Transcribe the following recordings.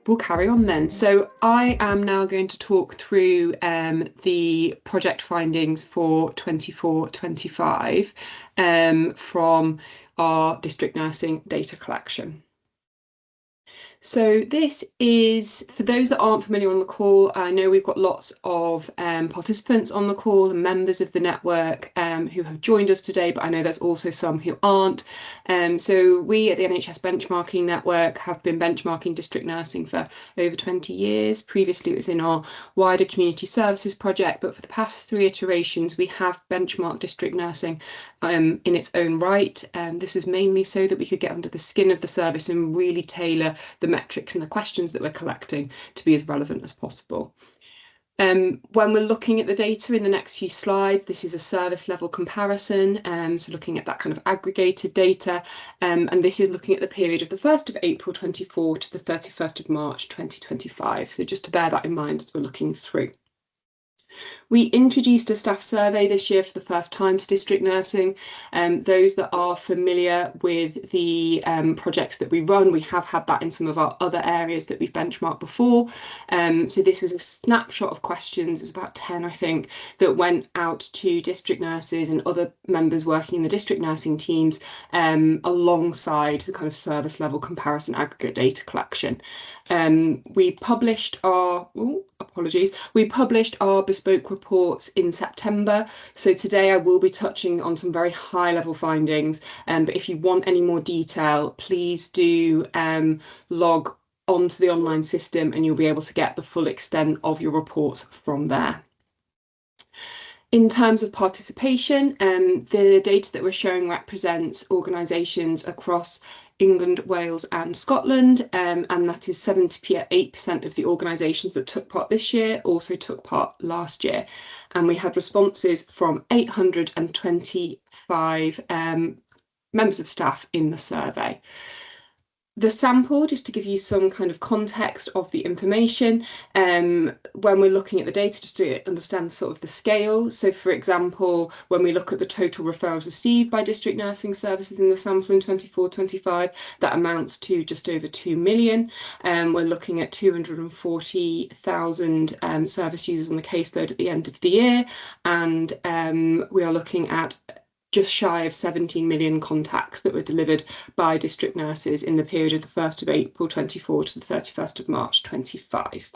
we'll carry on then. So I am now going to talk through the project findings for 24-25 from our district nursing data collection. So this is, for those that aren't familiar on the call, I know we've got lots of participants on the call and members of the network who have joined us today, but I know there's also some who aren't. So we at the NHS Benchmarking Network have been benchmarking district nursing for over 20 years. Previously it was in our wider community services project, but for the past 3 iterations we have benchmarked district nursing in its own right. This was mainly so that we could get under the skin of the service and really tailor the metrics and the questions that we're collecting to be as relevant as possible. When we're looking at the data in the next few slides, this is a service level comparison, so looking at that kind of aggregated data, and this is looking at the period of the 1st of April 24 to the 31st of March 2025, so just to bear that in mind as we're looking through. We introduced a staff survey this year for the first time to district nursing. Those that are familiar with the projects that we run, we have had that in some of our other areas that we've benchmarked before. So this was a snapshot of questions, it was about 10 I think, that went out to district nurses and other members working in the district nursing teams alongside the kind of service level comparison aggregate data collection. We published our, we published our bespoke reports in September. So today I will be touching on some very high level findings, but if you want any more detail, please do log onto the online system and you'll be able to get the full extent of your reports from there. In terms of participation, the data that we're showing represents organisations across England, Wales and Scotland, and that is 78% of the organisations that took part this year also took part last year. And we had responses from 825 members of staff in the survey. The sample, just to give you some kind of context of the information, when we're looking at the data, just to understand sort of the scale. So for example, when we look at the total referrals received by district nursing services in the sample in 24-25, that amounts to just over 2 million. We're looking at 240,000 service users on the caseload at the end of the year, and we are looking at just shy of 17 million contacts that were delivered by district nurses in the period of the 1st of April 24 to the 31st of March 25.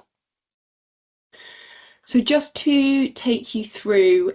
So just to take you through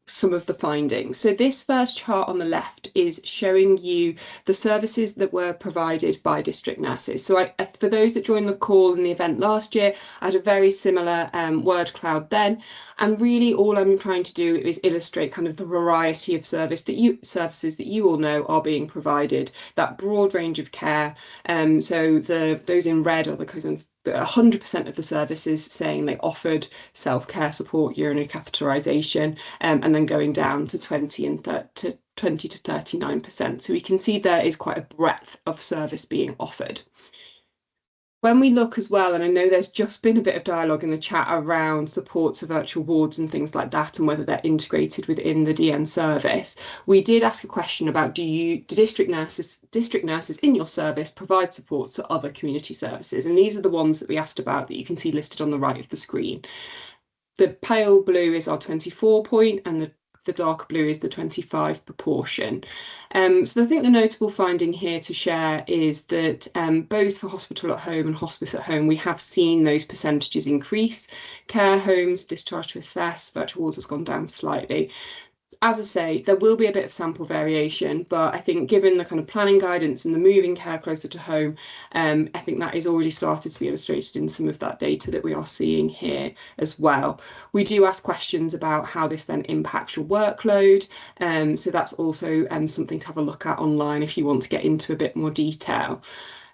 some of the findings. So this first chart on the left is showing you the services that were provided by district nurses. So for those that joined the call in the event last year, I had a very similar word cloud then. And really all I'm trying to do is illustrate kind of the variety of services that you all know are being provided, that broad range of care. So those in red are the kind of 100% of the services saying they offered self-care support, urinary catheterisation, and then going down to 20 to 39%. So we can see there is quite a breadth of service being offered. When we look as well, and I know there's just been a bit of dialogue in the chat around support to virtual wards and things like that, and whether they're integrated within the DN service, we did ask a question about do district nurses in your service provide support to other community services? And these are the ones that we asked about that you can see listed on the right of the screen. The pale blue is our 24 point and the dark blue is the 25 proportion. So I think the notable finding here to share is that both for hospital at home and hospice at home, we have seen those percentages increase. Care homes, discharge to assess, virtual wards has gone down slightly. As I say, there will be a bit of sample variation, but I think given the kind of planning guidance and the moving care closer to home, I think that is already started to be illustrated in some of that data that we are seeing here as well. We do ask questions about how this then impacts your workload, so that's also something to have a look at online if you want to get into a bit more detail.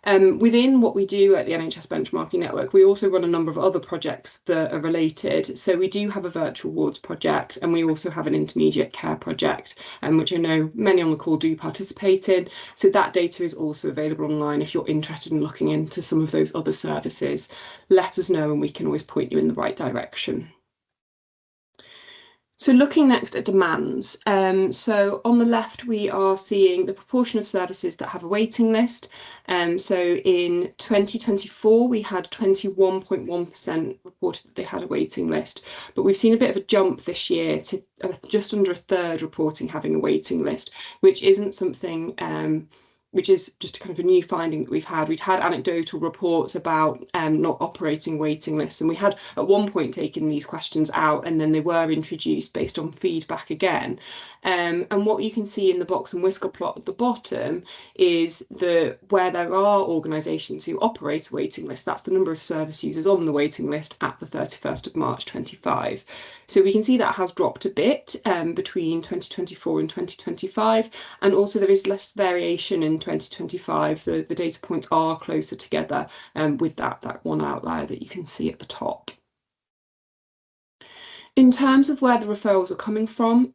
Within what we do at the NHS Benchmarking Network, we also run a number of other projects that are related. So we do have a virtual wards project, and we also have an intermediate care project, which I know many on the call do participate in. So that data is also available online if you're interested in looking into some of those other services. Let us know and we can always point you in the right direction. So looking next at demands. So on the left, we are seeing the proportion of services that have a waiting list. So in 2024, we had 21.1% reported that they had a waiting list, but we've seen a bit of a jump this year to just under a third reporting having a waiting list, which isn't something which is just kind of a new finding that we've had. We'd had anecdotal reports about not operating waiting lists, and we had at one point taken these questions out, and then they were introduced based on feedback again. And what you can see in the box and whisker plot at the bottom is where there are organisations who operate a waiting list, that's the number of service users on the waiting list at the 31st of March 25. So we can see that has dropped a bit between 2024 and 2025, and also there is less variation in 2025. The data points are closer together with that one outlier that you can see at the top. In terms of where the referrals are coming from,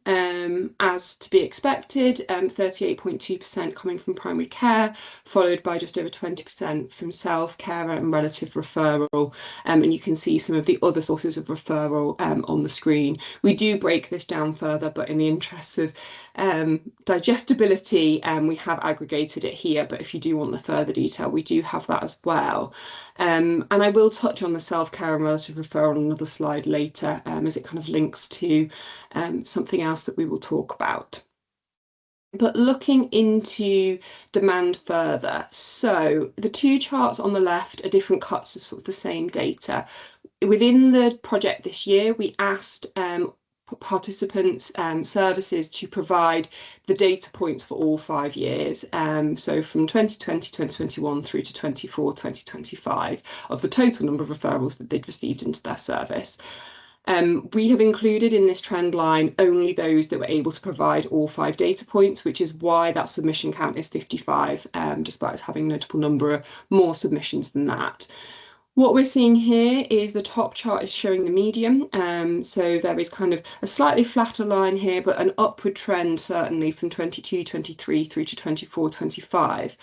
as to be expected, 38.2% coming from primary care, followed by just over 20% from self-care and relative referral. And you can see some of the other sources of referral on the screen. We do break this down further, but in the interests of digestibility, we have aggregated it here, but if you do want the further detail, we do have that as well. And I will touch on the self-care and relative referral on another slide later, as it kind of links to something else that we will talk about. But looking into demand further, so the two charts on the left are different cuts of sort of the same data. Within the project this year, we asked participants services to provide the data points for all 5 years, so from 2020 2021 through to 24 2025 of the total number of referrals that they'd received into their service. We have included in this trend line only those that were able to provide all 5 data points, which is why that submission count is 55, despite us having a notable number of more submissions than that. What we're seeing here is the top chart is showing the median. So there is kind of a slightly flatter line here, but an upward trend certainly from 22-23 through to 24-25.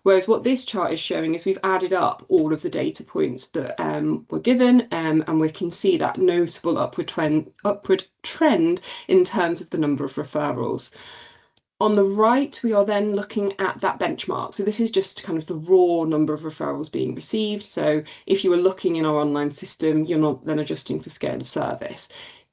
Whereas what this chart is showing is we've added up all of the data points that were given, and we can see that notable upward trend in terms of the number of referrals. On the right, we are then looking at that benchmark. So this is just kind of the raw number of referrals being received. So if you were looking in our online system, you're not then adjusting for scale of service.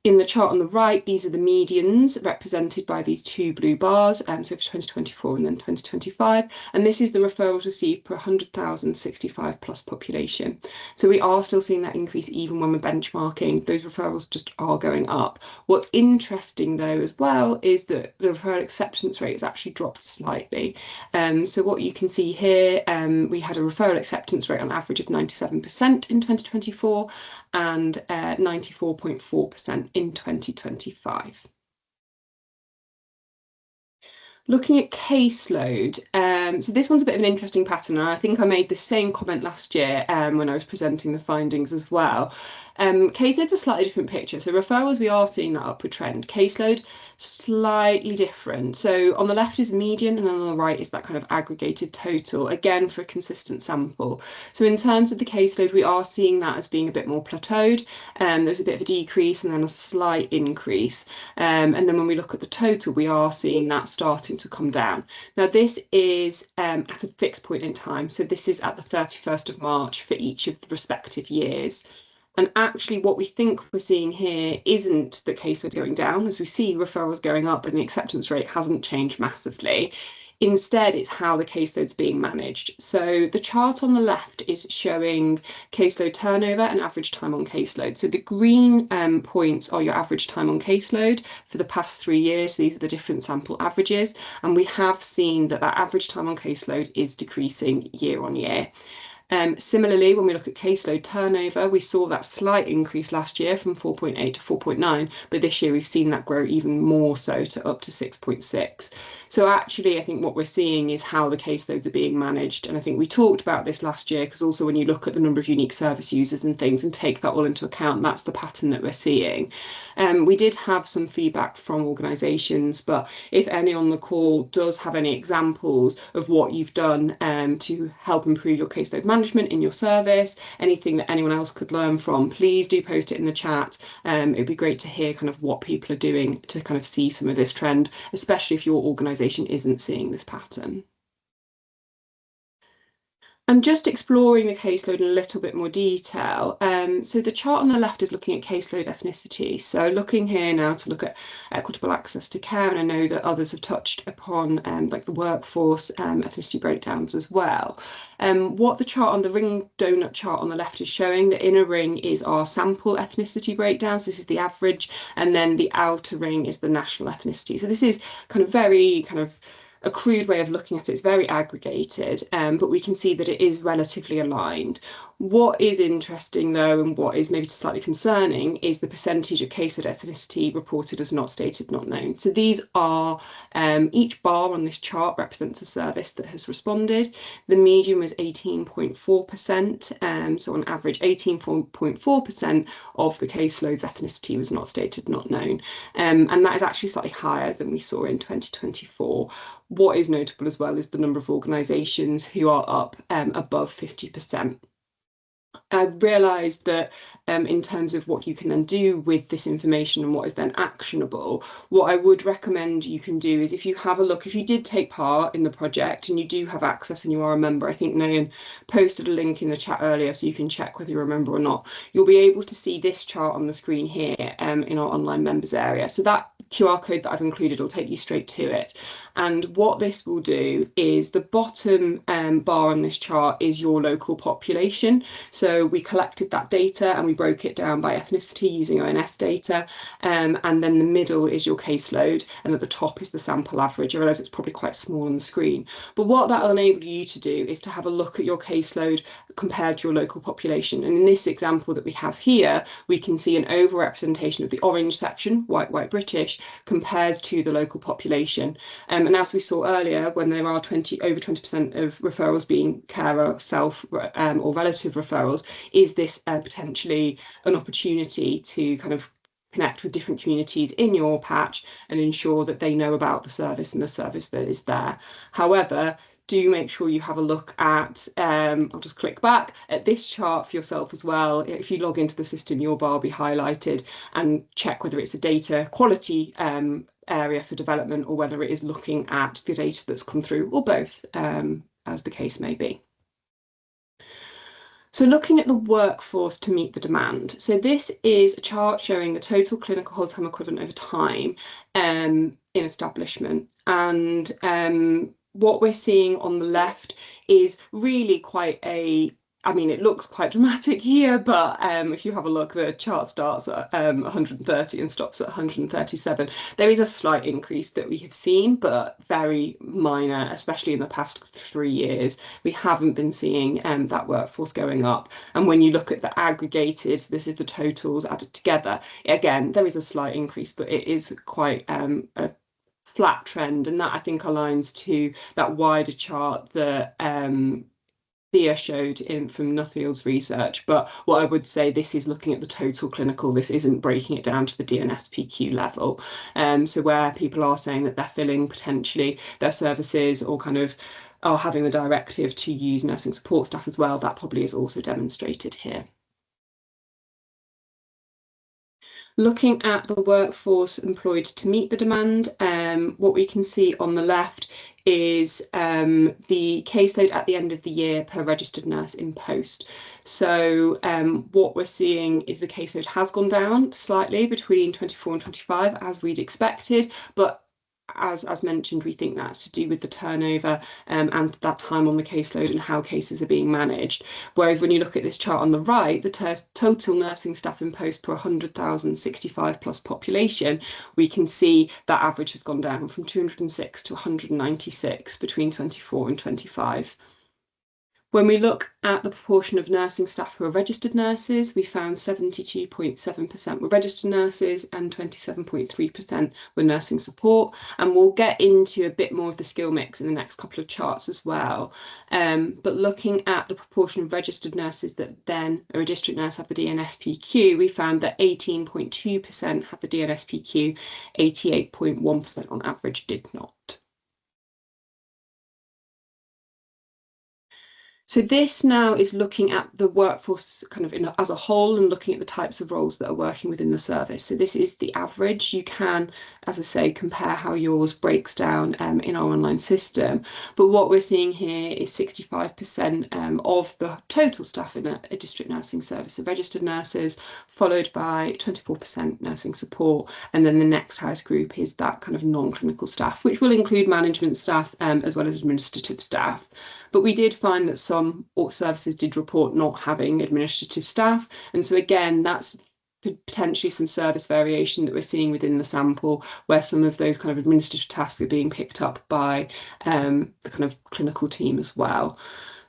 In the chart on the right, these are the medians represented by these 2 blue bars, so for 2024 and then 2025. And this is the referrals received per 100,000 65 plus population. So we are still seeing that increase even when we're benchmarking. Those referrals just are going up. What's interesting though as well is that the referral acceptance rate has actually dropped slightly. So what you can see here, we had a referral acceptance rate on average of 97% in 2024 and 94.4% in 2025. Looking at caseload, so this one's a bit of an interesting pattern, and I think I made the same comment last year when I was presenting the findings as well. Caseload's a slightly different picture. So referrals, we are seeing that upward trend. Caseload, slightly different. So on the left is the median, and on the right is that kind of aggregated total, again for a consistent sample. So in terms of the caseload, we are seeing that as being a bit more plateaued. There's a bit of a decrease and then a slight increase. And then when we look at the total, we are seeing that starting to come down. Now this is at a fixed point in time. So this is at the 31st of March for each of the respective years. And actually what we think we're seeing here isn't the caseload going down, as we see referrals going up and the acceptance rate hasn't changed massively. Instead, it's how the caseload's being managed. So the chart on the left is showing caseload turnover and average time on caseload. So the green points are your average time on caseload for the past 3 years. So these are the different sample averages. And we have seen that average time on caseload is decreasing year on year. Similarly, when we look at caseload turnover, we saw that slight increase last year from 4.8 to 4.9, but this year we've seen that grow even more so to up to 6.6. So actually, I think what we're seeing is how the caseloads are being managed. And I think we talked about this last year, because also when you look at the number of unique service users and things and take that all into account, that's the pattern that we're seeing. We did have some feedback from organisations, but if any on the call does have any examples of what you've done to help improve your caseload management, management in your service, anything that anyone else could learn from, please do post it in the chat. It'd be great to hear kind of what people are doing to kind of see some of this trend, especially if your organisation isn't seeing this pattern. And just exploring the caseload in a little bit more detail. So the chart on the left is looking at caseload ethnicity. So looking here now to look at equitable access to care, and I know that others have touched upon like the workforce ethnicity breakdowns as well. What the chart on the ring donut chart on the left is showing, the inner ring is our sample ethnicity breakdowns. This is the average, and then the outer ring is the national ethnicity. So this is kind of very kind of a crude way of looking at it. It's very aggregated, but we can see that it is relatively aligned. What is interesting, though, and what is maybe slightly concerning, is the percentage of caseload ethnicity reported as not stated, not known. So these are, each bar on this chart represents a service that has responded. The median was 18.4%, so on average 18.4% of the caseload's ethnicity was not stated, not known. And that is actually slightly higher than we saw in 2024. What is notable as well is the number of organisations who are up above 50%. I realised that in terms of what you can then do with this information and what is then actionable, what I would recommend you can do is if you have a look, if you did take part in the project and you do have access and you are a member, I think Nayan posted a link in the chat earlier so you can check whether you're a member or not, you'll be able to see this chart on the screen here in our online members area. So that QR code that I've included will take you straight to it. And what this will do is the bottom bar on this chart is your local population. So we collected that data and we broke it down by ethnicity using ONS data. And then the middle is your caseload, and at the top is the sample average. I realise it's probably quite small on the screen. But what that will enable you to do is to have a look at your caseload compared to your local population. And in this example that we have here, we can see an overrepresentation of the orange section, white British, compared to the local population. And as we saw earlier, when there are over 20% of referrals being carer, self or relative referrals, is this potentially an opportunity to kind of connect with different communities in your patch and ensure that they know about the service and the service that is there. However, do make sure you have a look at, I'll just click back, at this chart for yourself as well. If you log into the system, your bar will be highlighted, and check whether it's a data quality area for development or whether it is looking at the data that's come through, or both, as the case may be. So looking at the workforce to meet the demand. So this is a chart showing the total clinical hold time equivalent over time in establishment. And what we're seeing on the left is really quite a, I mean, it looks quite dramatic here, but if you have a look, the chart starts at 130 and stops at 137. There is a slight increase that we have seen, but very minor, especially in the past 3 years. We haven't been seeing that workforce going up. And when you look at the aggregated, this is the totals added together, again, there is a slight increase, but it is quite a flat trend. And that, I think, aligns to that wider chart that Thea showed from Nuthield's research. But what I would say, this is looking at the total clinical, this isn't breaking it down to the DNSPQ level. So where people are saying that they're filling potentially their services or kind of are having the directive to use nursing support staff as well, that probably is also demonstrated here. Looking at the workforce employed to meet the demand, what we can see on the left is the caseload at the end of the year per registered nurse in post. So what we're seeing is the caseload has gone down slightly between 24 and 25, as we'd expected, but as mentioned, we think that's to do with the turnover and that time on the caseload and how cases are being managed. Whereas when you look at this chart on the right, the total nursing staff in post per 100,000 65 plus population, we can see that average has gone down from 206 to 196 between 24 and 25. When we look at the proportion of nursing staff who are registered nurses, we found 72.7% were registered nurses and 27.3% were nursing support. And we'll get into a bit more of the skill mix in the next couple of charts as well. But looking at the proportion of registered nurses that then are a district nurse have the DNSPQ, we found that 18.2% had the DNSPQ, 88.1% on average did not. So this now is looking at the workforce kind of as a whole and looking at the types of roles that are working within the service. So this is the average. You can, as I say, compare how yours breaks down in our online system. But what we're seeing here is 65% of the total staff in a district nursing service, so registered nurses, followed by 24% nursing support. And then the next highest group is that kind of non-clinical staff, which will include management staff as well as administrative staff. But we did find that some services did report not having administrative staff. And so again, that's potentially some service variation that we're seeing within the sample, where some of those kind of administrative tasks are being picked up by the kind of clinical team as well.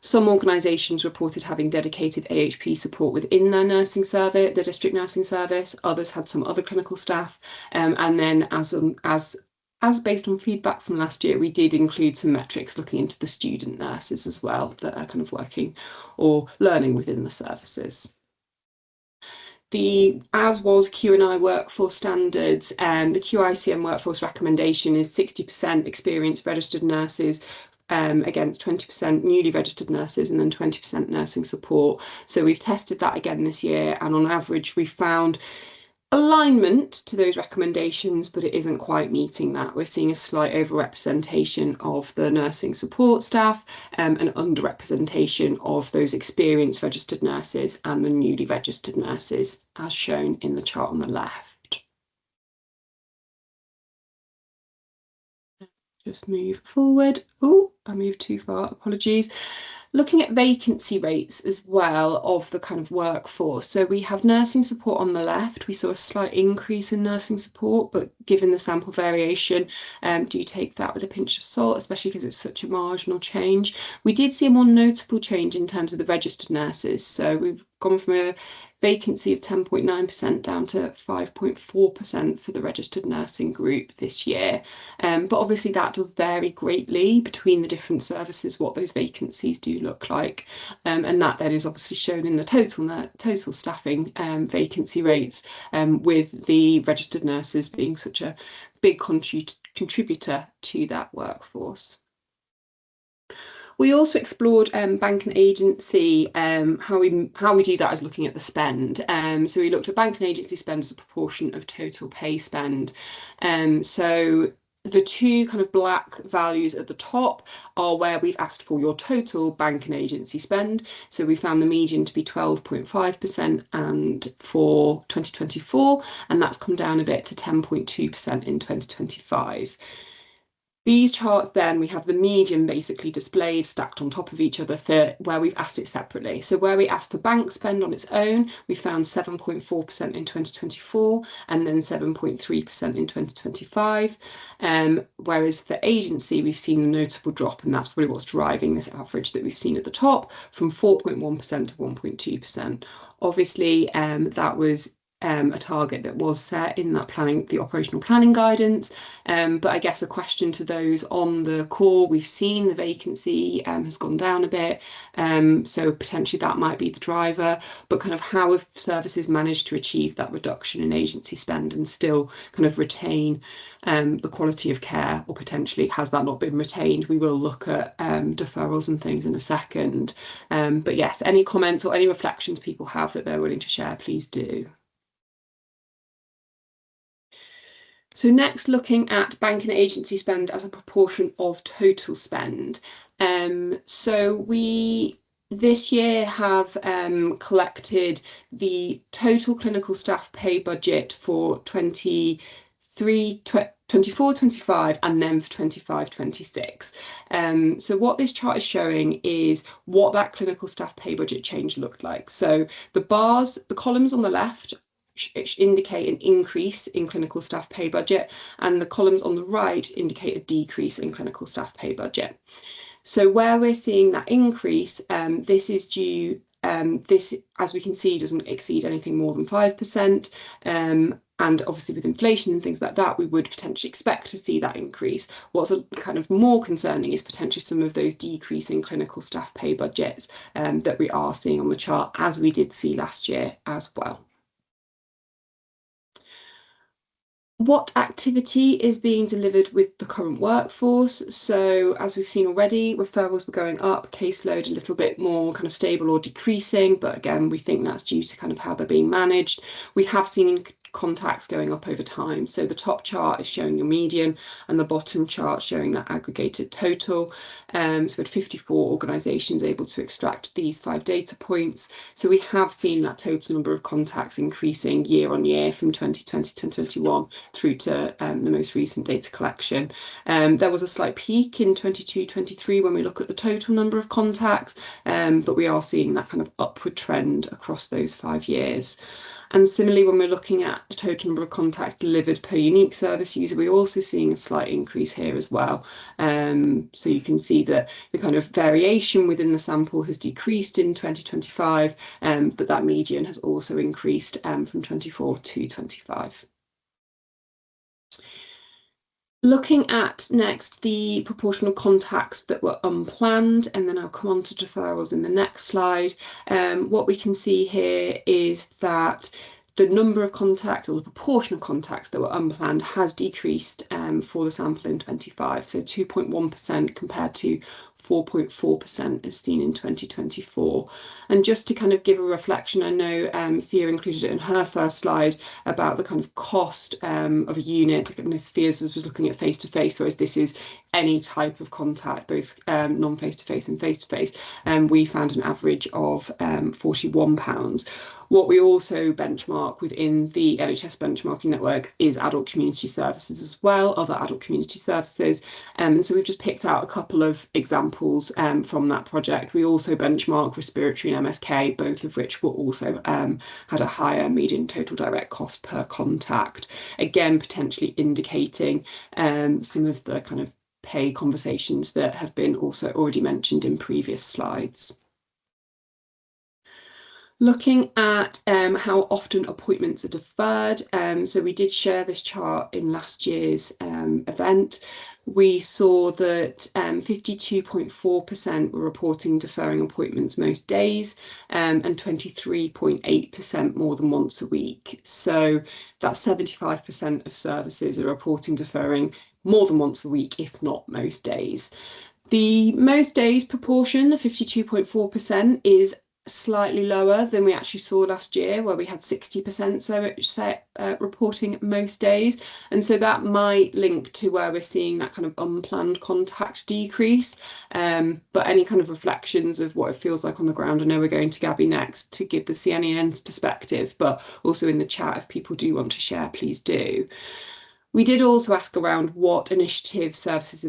Some organisations reported having dedicated AHP support within their nursing service, the district nursing service. Others had some other clinical staff. And then as based on feedback from last year, we did include some metrics looking into the student nurses as well that are kind of working or learning within the services. As was Q&I workforce standards, the QICM workforce recommendation is 60% experienced registered nurses against 20% newly registered nurses and then 20% nursing support. So we've tested that again this year, and on average we found alignment to those recommendations, but it isn't quite meeting that. We're seeing a slight overrepresentation of the nursing support staff and underrepresentation of those experienced registered nurses and the newly registered nurses, as shown in the chart on the left. Just move forward. Oh, I moved too far, apologies. Looking at vacancy rates as well of the kind of workforce. So we have nursing support on the left. We saw a slight increase in nursing support, but given the sample variation, do take that with a pinch of salt, especially because it's such a marginal change. We did see a more notable change in terms of the registered nurses. So we've gone from a vacancy of 10.9% down to 5.4% for the registered nursing group this year. But obviously that does vary greatly between the different services, what those vacancies do look like. And that then is obviously shown in the total staffing vacancy rates, with the registered nurses being such a big contributor to that workforce. We also explored bank and agency. How we do that is looking at the spend. So we looked at bank and agency spend as a proportion of total pay spend. So the two kind of black values at the top are where we've asked for your total bank and agency spend. So we found the median to be 12.5% and for 2024, and that's come down a bit to 10.2% in 2025. These charts then, we have the median basically displayed stacked on top of each other for where we've asked it separately. So where we asked for bank spend on its own, we found 7.4% in 2024 and then 7.3% in 2025. Whereas for agency, we've seen a notable drop, and that's probably what's driving this average that we've seen at the top from 4.1% to 1.2%. Obviously, that was a target that was set in that planning, the operational planning guidance. But I guess a question to those on the call, we've seen the vacancy has gone down a bit. So potentially that might be the driver, but kind of how have services managed to achieve that reduction in agency spend and still kind of retain the quality of care, or potentially has that not been retained? We will look at deferrals and things in a second. But yes, any comments or any reflections people have that they're willing to share, please do. So next, looking at bank and agency spend as a proportion of total spend. So we this year have collected the total clinical staff pay budget for 24, 25, and then for 25, 26. So what this chart is showing is what that clinical staff pay budget change looked like. So the columns on the left indicate an increase in clinical staff pay budget, and the columns on the right indicate a decrease in clinical staff pay budget. So where we're seeing that increase, this is due, this, as we can see, doesn't exceed anything more than 5%. And obviously with inflation and things like that, we would potentially expect to see that increase. What's kind of more concerning is potentially some of those decreasing clinical staff pay budgets that we are seeing on the chart, as we did see last year as well. What activity is being delivered with the current workforce? So as we've seen already, referrals were going up, caseload a little bit more kind of stable or decreasing, but again, we think that's due to kind of how they're being managed. We have seen contacts going up over time. So the top chart is showing your median and the bottom chart showing that aggregated total. So we had 54 organisations able to extract these 5 data points. So we have seen that total number of contacts increasing year on year from 2020 to 2021 through to the most recent data collection. There was a slight peak in 22-23 when we look at the total number of contacts, but we are seeing that kind of upward trend across those 5 years. And similarly, when we're looking at the total number of contacts delivered per unique service user, we're also seeing a slight increase here as well. So you can see that the kind of variation within the sample has decreased in 2025, but that median has also increased from 24 to 25. Looking at next the proportional contacts that were unplanned, and then I'll come on to deferrals in the next slide. What we can see here is that the number of contacts or the proportion of contacts that were unplanned has decreased for the sample in 25, so 2.1% compared to 4.4% as seen in 2024. And just to kind of give a reflection, I know Thea included it in her first slide about the kind of cost of a unit. I know Thea's was looking at face-to-face, whereas this is any type of contact, both non-face-to-face and face-to-face. We found an average of £41. What we also benchmark within the NHS benchmarking network is adult community services as well, other adult community services. And so we've just picked out a couple of examples from that project. We also benchmark respiratory and MSK, both of which were also had a higher median total direct cost per contact. Again, potentially indicating some of the kind of pay conversations that have been also already mentioned in previous slides. Looking at how often appointments are deferred, so we did share this chart in last year's event. We saw that 52.4% were reporting deferring appointments most days, and 23.8% more than once a week. So that's 75% of services are reporting deferring more than once a week, if not most days. The most days proportion, the 52.4%, is slightly lower than we actually saw last year, where we had 60% reporting most days. And so that might link to where we're seeing that kind of unplanned contact decrease. But any kind of reflections of what it feels like on the ground, I know we're going to Gabby next to give the CNEN's perspective, but also in the chat, if people do want to share, please do. We did also ask around what initiatives services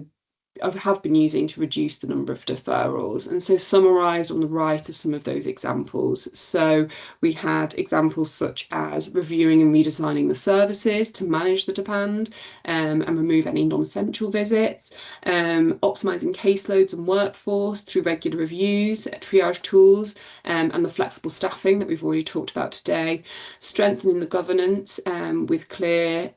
have been using to reduce the number of deferrals. And so summarised on the right are some of those examples. So we had examples such as reviewing and redesigning the services to manage the demand and remove any non-essential visits, optimising caseloads and workforce through regular reviews, triage tools, and the flexible staffing that we've already talked about today, strengthening the governance with clear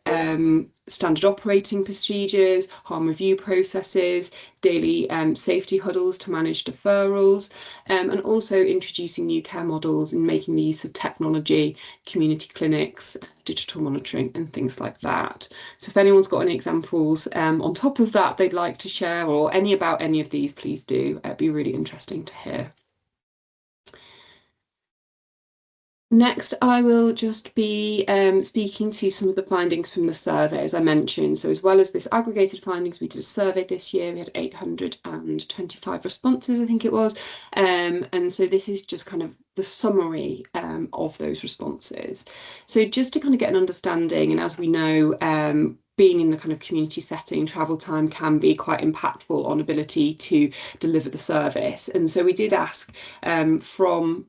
standard operating procedures, harm review processes, daily safety huddles to manage deferrals, and also introducing new care models and making the use of technology, community clinics, digital monitoring and things like that. So if anyone's got any examples on top of that they'd like to share, or any about any of these, please do. It'd be really interesting to hear. Next, I will just be speaking to some of the findings from the survey, as I mentioned. So as well as this aggregated findings, we did a survey this year. We had 825 responses, I think it was. And so this is just kind of the summary of those responses. So just to kind of get an understanding, and as we know, being in the kind of community setting, travel time can be quite impactful on ability to deliver the service. And so we did ask from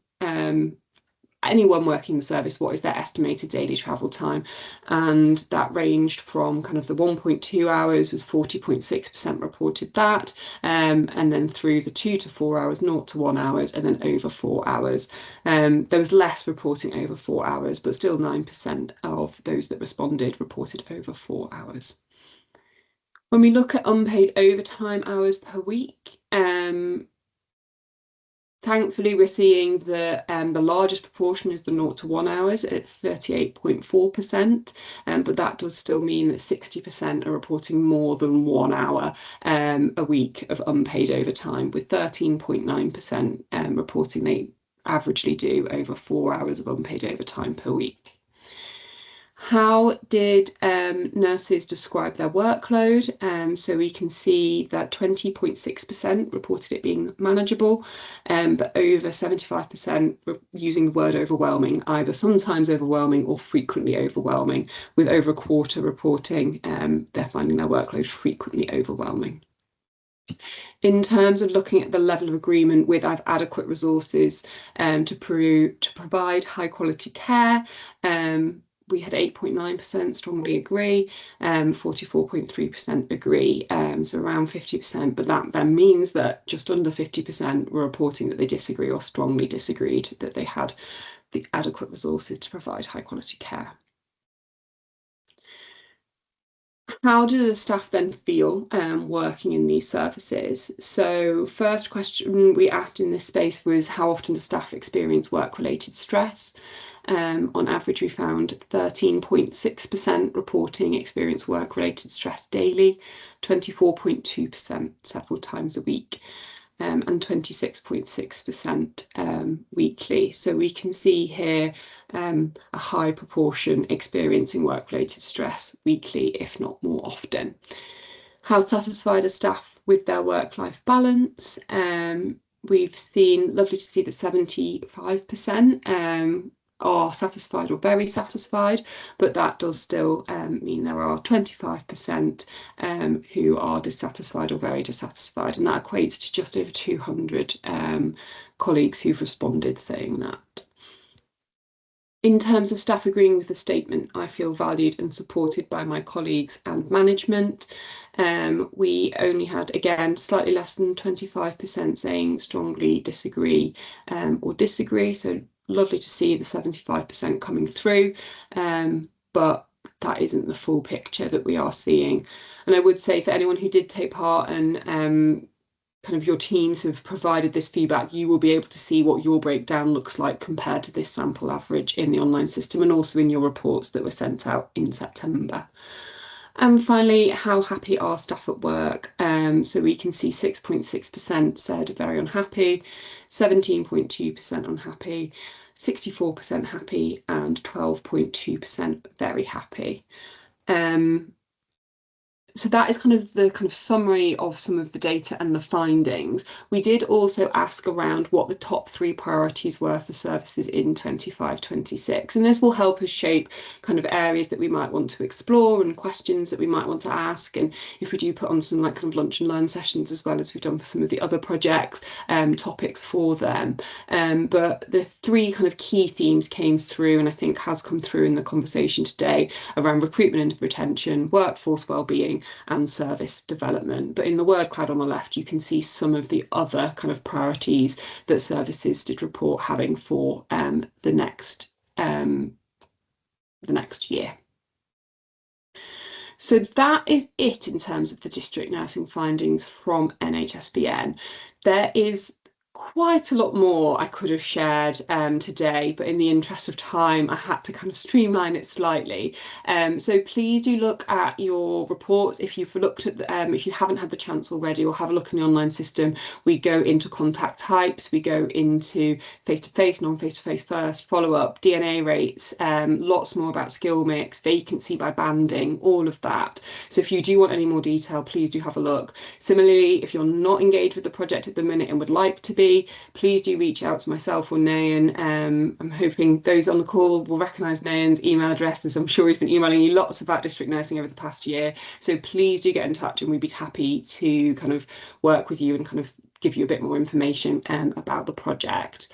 anyone working the service, what is their estimated daily travel time? And that ranged from kind of the 1.2 hours was 40.6% reported that, and then through the 2 to 4 hours, 0 to 1 hours, and then over 4 hours. There was less reporting over 4 hours, but still 9% of those that responded reported over 4 hours. When we look at unpaid overtime hours per week, Thankfully, we're seeing the largest proportion is the 0 to 1 hours at 38.4%, but that does still mean that 60% are reporting more than 1 hour a week of unpaid overtime, with 13.9% reporting they averagely do over 4 hours of unpaid overtime per week. How did nurses describe their workload? So we can see that 20.6% reported it being manageable, but over 75% using the word overwhelming, either sometimes overwhelming or frequently overwhelming, with over a quarter reporting they're finding their workload frequently overwhelming. In terms of looking at the level of agreement with adequate resources to provide high quality care, we had 8.9% strongly agree, 44.3% agree, so around 50%, but that then means that just under 50% were reporting that they disagree or strongly disagreed that they had the adequate resources to provide high quality care. How do the staff then feel working in these services? So first question we asked in this space was, how often do staff experience work-related stress? On average, we found 13.6% reporting experience work-related stress daily, 24.2% several times a week, and 26.6% weekly. So we can see here a high proportion experiencing work-related stress weekly, if not more often. How satisfied are staff with their work-life balance? We've seen, lovely to see that 75% are satisfied or very satisfied, but that does still mean there are 25% who are dissatisfied or very dissatisfied, and that equates to just over 200 colleagues who've responded saying that. In terms of staff agreeing with the statement, I feel valued and supported by my colleagues and management. We only had, again, slightly less than 25% saying strongly disagree or disagree. So lovely to see the 75% coming through, but that isn't the full picture that we are seeing. And I would say for anyone who did take part and kind of your teams have provided this feedback, you will be able to see what your breakdown looks like compared to this sample average in the online system and also in your reports that were sent out in September. And finally, how happy are staff at work? So we can see 6.6% said very unhappy, 17.2% unhappy, 64% happy, and 12.2% very happy. So that is kind of the summary of some of the data and the findings. We did also ask around what the top 3 priorities were for services in 25-26, and this will help us shape kind of areas that we might want to explore and questions that we might want to ask. And if we do put on some like kind of lunch and learn sessions, as well as we've done for some of the other projects, topics for them. But the 3 kind of key themes came through, and I think has come through in the conversation today, around recruitment and retention, workforce wellbeing, and service development. But in the word cloud on the left, you can see some of the other kind of priorities that services did report having for the next year. So that is it in terms of the district nursing findings from NHSBN. There is quite a lot more I could have shared today, but in the interest of time, I had to kind of streamline it slightly. So please do look at your reports. If you've looked at, if you haven't had the chance already, or have a look in the online system, we go into contact types, we go into face-to-face, non-face-to-face first, follow-up, DNA rates, lots more about skill mix, vacancy by banding, all of that. So if you do want any more detail, please do have a look. Similarly, if you're not engaged with the project at the minute and would like to be, please do reach out to myself or Nayan. I'm hoping those on the call will recognise Nayan's email address, as I'm sure he's been emailing you lots about district nursing over the past year. So please do get in touch, and we'd be happy to kind of work with you and kind of give you a bit more information about the project.